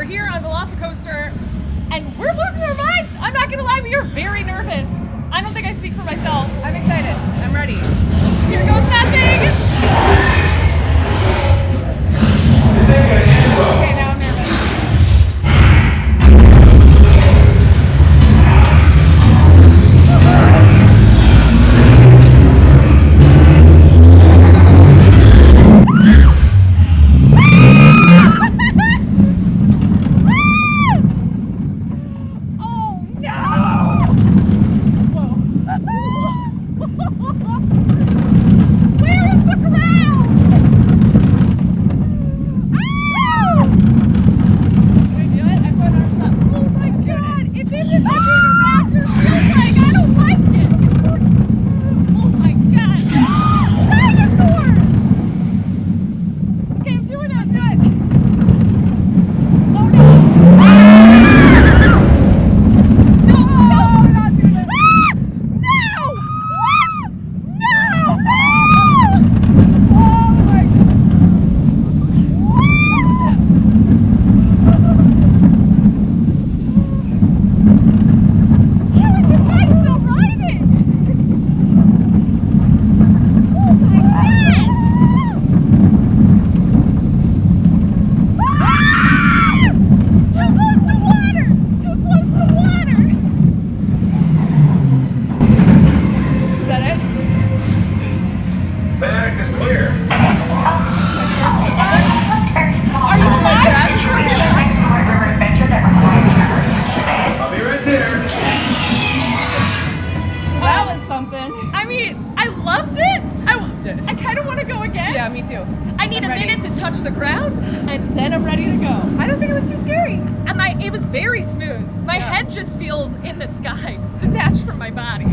here on VelociCoaster, and we're losing our minds. I'm not gonna lie, we are very nervous. I don't think I speak for myself. I'm excited. I'm ready. Here goes that thing. Okay, now I'm nervous. I kind of want to go again. Yeah, me too. I need a minute to touch the ground, and then I'm ready to go. I don't think it was too scary. And it was very smooth. My head just feels in the sky, detached from my body.